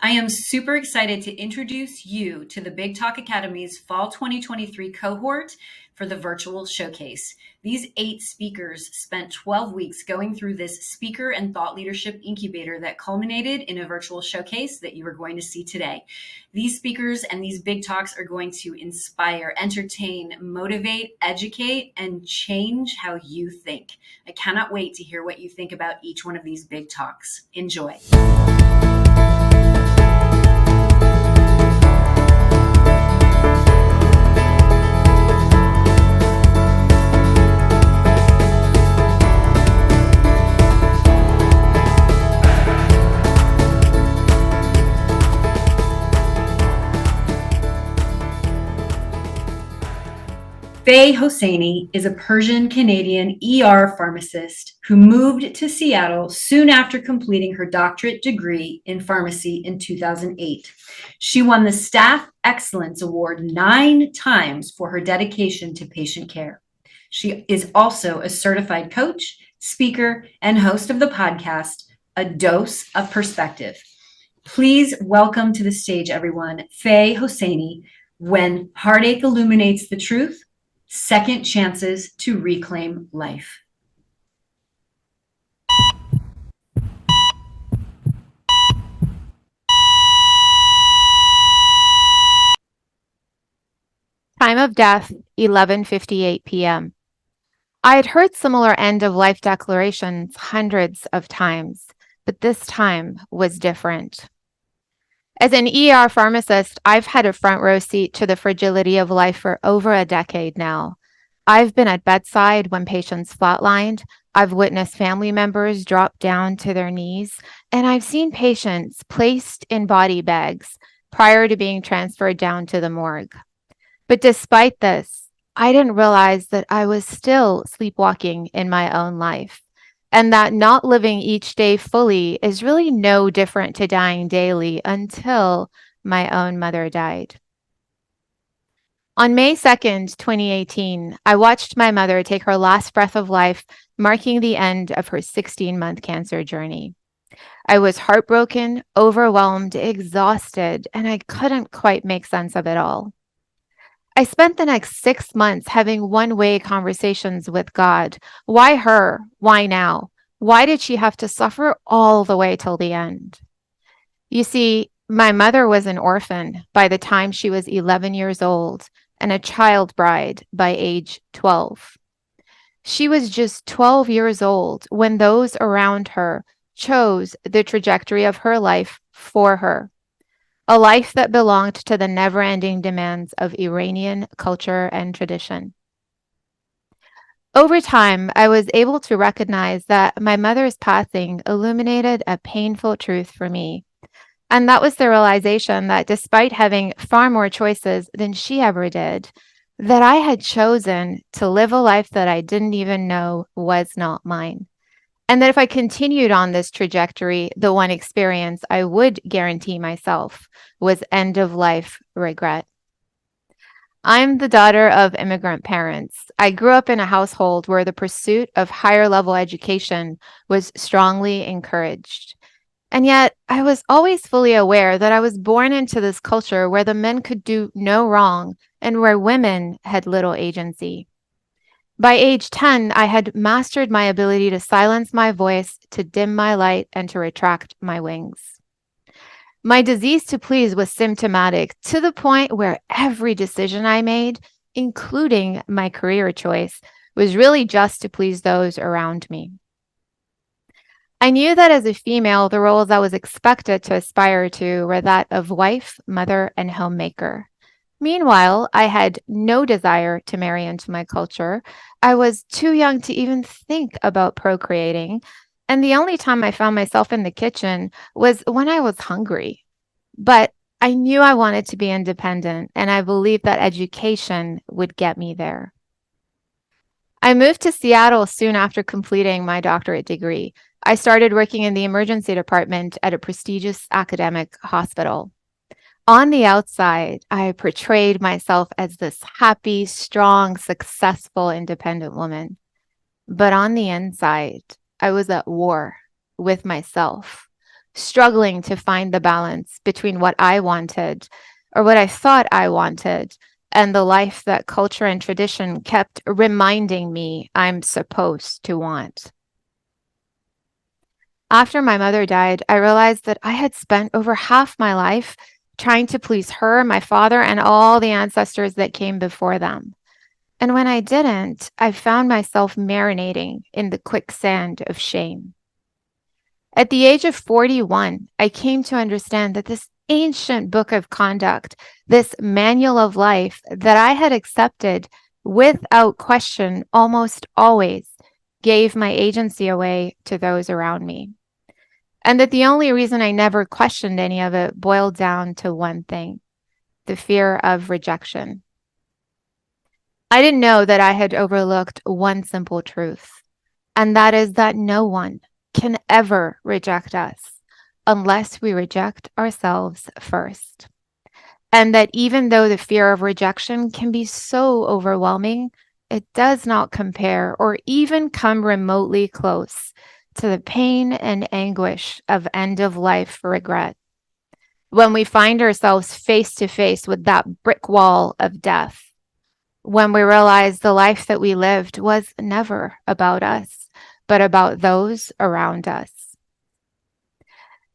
I am super excited to introduce you to the Big Talk Academy's Fall 2023 cohort for the virtual showcase. These 8 speakers spent 12 weeks going through this speaker and thought leadership incubator that culminated in a virtual showcase that you are going to see today. These speakers and these big talks are going to inspire, entertain, motivate, educate, and change how you think. I cannot wait to hear what you think about each one of these big talks. Enjoy. Fay Hosseini is a Persian-Canadian ER pharmacist who moved to Seattle soon after completing her doctorate degree in pharmacy in 2008. She won the Staff Excellence Award 9 times for her dedication to patient care. She is also a certified coach, speaker, and host of the podcast, A Dose of Perspective. Please welcome to the stage, everyone, Fay Hosseini, When Heartache Illuminates the Truth, Second Chances to Reclaim Life. Time of death, 11:58 p.m. I had heard similar end-of-life declarations hundreds of times, but this time was different. As an ER pharmacist, I've had a front row seat to the fragility of life for over a decade now. I've been at bedside when patients flatlined, I've witnessed family members drop down to their knees, and I've seen patients placed in body bags prior to being transferred down to the morgue. But despite this, I didn't realize that I was still sleepwalking in my own life, and that not living each day fully is really no different to dying daily until my own mother died. On May 2nd, 2018, I watched my mother take her last breath of life, marking the end of her 16-month cancer journey. I was heartbroken, overwhelmed, exhausted, and I couldn't quite make sense of it all. I spent the next 6 months having one-way conversations with God. Why her? Why now? Why did she have to suffer all the way till the end? You see, my mother was an orphan by the time she was 11 years old and a child bride by age 12. She was just 12 years old when those around her chose the trajectory of her life for her. A life that belonged to the never-ending demands of Iranian culture and tradition. Over time, I was able to recognize that my mother's passing illuminated a painful truth for me. And that was the realization that despite having far more choices than she ever did, that I had chosen to live a life that I didn't even know was not mine. And that if I continued on this trajectory, the one experience I would guarantee myself was end-of-life regret. I'm the daughter of immigrant parents. I grew up in a household where the pursuit of higher level education was strongly encouraged. And yet, I was always fully aware that I was born into this culture where the men could do no wrong and where women had little agency. By age 10, I had mastered my ability to silence my voice, to dim my light, and to retract my wings. My disease to please was symptomatic to the point where every decision I made, including my career choice, was really just to please those around me. I knew that as a female, the roles I was expected to aspire to were that of wife, mother, and homemaker. Meanwhile, I had no desire to marry into my culture. I was too young to even think about procreating, and the only time I found myself in the kitchen was when I was hungry. But I knew I wanted to be independent, and I believed that education would get me there. I moved to Seattle soon after completing my doctorate degree. I started working in the emergency department at a prestigious academic hospital. On the outside, I portrayed myself as this happy, strong, successful, independent woman. But on the inside, I was at war with myself, struggling to find the balance between what I wanted or what I thought I wanted and the life that culture and tradition kept reminding me I'm supposed to want. After my mother died, I realized that I had spent over half my life trying to please her, my father, and all the ancestors that came before them. And when I didn't, I found myself marinating in the quicksand of shame. At the age of 41, I came to understand that this ancient book of conduct, this manual of life that I had accepted without question almost always, gave my agency away to those around me. And that the only reason I never questioned any of it boiled down to one thing: the fear of rejection. I didn't know that I had overlooked one simple truth, and that is that no one can ever reject us unless we reject ourselves first. And that even though the fear of rejection can be so overwhelming, it does not compare or even come remotely close to the pain and anguish of end of life regret. When we find ourselves face to face with that brick wall of death, when we realize the life that we lived was never about us, but about those around us.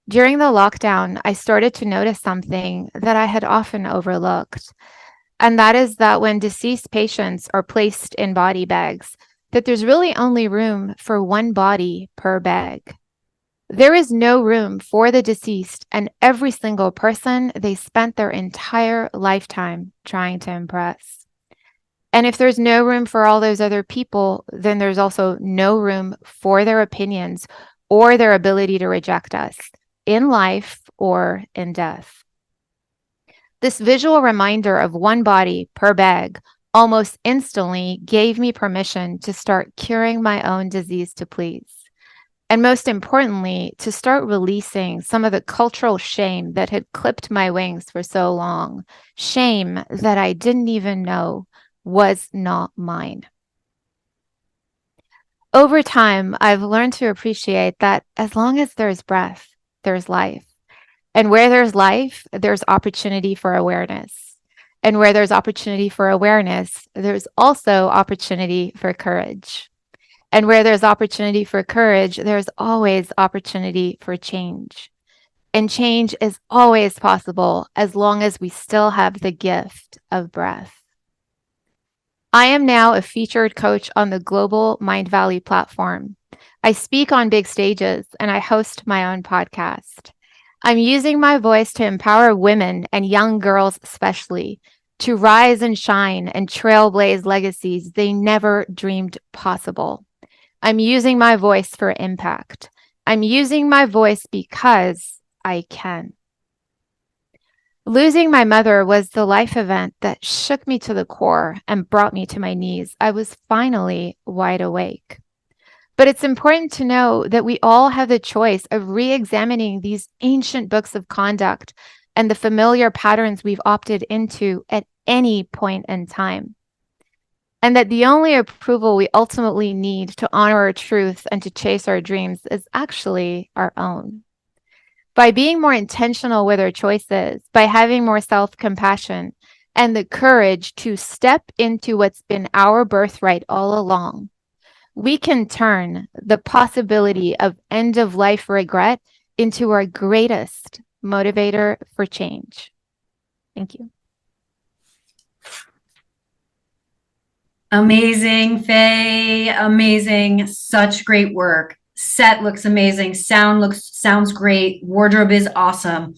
During the lockdown, I started to notice something that I had often overlooked, and that is that when deceased patients are placed in body bags, that there's really only room for one body per bag. There is no room for the deceased and every single person they spent their entire lifetime trying to impress. And if there's no room for all those other people, then there's also no room for their opinions or their ability to reject us in life or in death. This visual reminder of one body per bag almost instantly gave me permission to start curing my own disease to please. And most importantly, to start releasing some of the cultural shame that had clipped my wings for so long, shame that I didn't even know was not mine. Over time, I've learned to appreciate that as long as there's breath, there's life. And where there's life, there's opportunity for awareness. And where there's opportunity for awareness, there's also opportunity for courage. And where there's opportunity for courage, there's always opportunity for change. And change is always possible as long as we still have the gift of breath. I am now a featured coach on the global Mind Valley platform. I speak on big stages and I host my own podcast. I'm using my voice to empower women and young girls especially to rise and shine and trailblaze legacies they never dreamed possible. I'm using my voice for impact. I'm using my voice because I can. Losing my mother was the life event that shook me to the core and brought me to my knees. I was finally wide awake. But it's important to know that we all have the choice of re-examining these ancient books of conduct and the familiar patterns we've opted into at any point in time. And that the only approval we ultimately need to honor our truth and to chase our dreams is actually our own. By being more intentional with our choices, by having more self-compassion and the courage to step into what's been our birthright all along, we can turn the possibility of end-of-life regret into our greatest motivator for change. Thank you. Amazing, Faye. Amazing. Such great work. Set looks amazing. Sounds great. Wardrobe is awesome.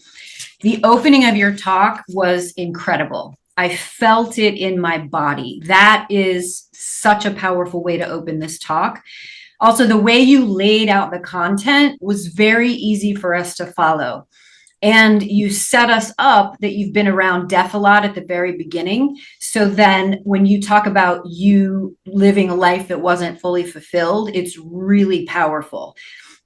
The opening of your talk was incredible. I felt it in my body. That is such a powerful way to open this talk. Also, the way you laid out the content was very easy for us to follow. And you set us up that you've been around death a lot at the very beginning. So then when you talk about you living a life that wasn't fully fulfilled, it's really powerful.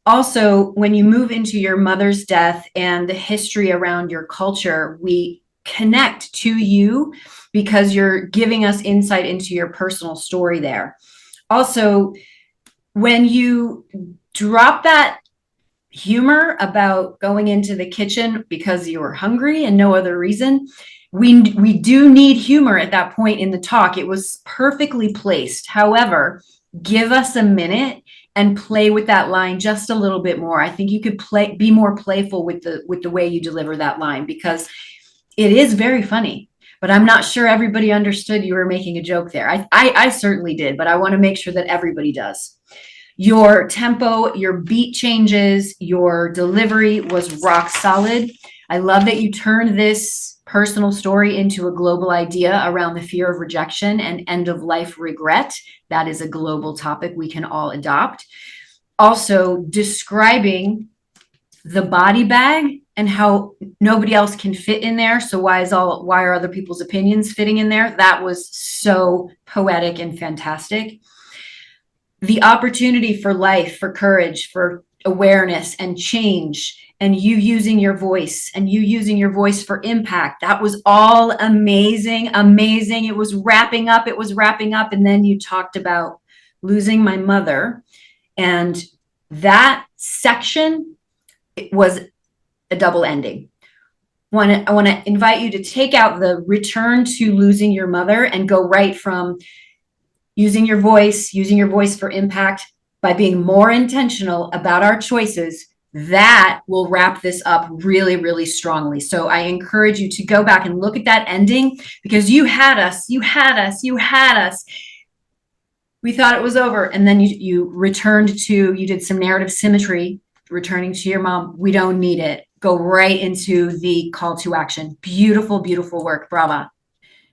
Also, when you move into your mother's death and the history around your culture, we connect to you because you're giving us insight into your personal story there. Also, when you drop that humor about going into the kitchen because you were hungry and no other reason. We do need humor at that point in the talk. It was perfectly placed. However, give us a minute and play with that line just a little bit more. I think you could be more playful with the way you deliver that line, because it is very funny. But I'm not sure everybody understood you were making a joke there. I certainly did, but I want to make sure that everybody does. Your tempo, your beat changes, your delivery was rock solid. I love that you turned this personal story into a global idea around the fear of rejection and end of life regret. That is a global topic we can all adopt. Also, describing the body bag and how nobody else can fit in there. So why are other people's opinions fitting in there? That was so poetic and fantastic. The opportunity for life, for courage, for awareness and change, and you using your voice for impact. That was all amazing. It was wrapping up. And then you talked about losing my mother. And that section, it was a double ending. I want to invite you to take out the return to losing your mother and go right from using your voice for impact by being more intentional about our choices. That will wrap this up really, really strongly. So I encourage you to go back and look at that ending, because you had us. We thought it was over. And then you did some narrative symmetry, returning to your mom. We don't need it. Go right into the call to action. Beautiful, beautiful work. Brava.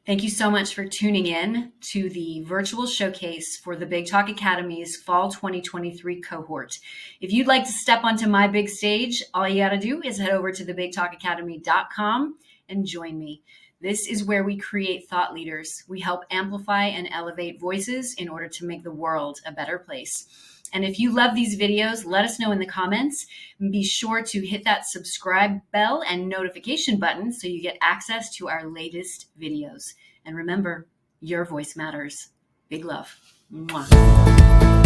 Thank you so much for tuning in to the virtual showcase for the Big Talk Academy's Fall 2023 cohort. If you'd like to step onto my big stage, all you got to do is head over to thebigtalkacademy.com and join me. This is where we create thought leaders. We help amplify and elevate voices in order to make the world a better place. And if you love these videos, let us know in the comments. And be sure to hit that subscribe bell and notification button so you get access to our latest videos. And remember, your voice matters. Big love. Mwah.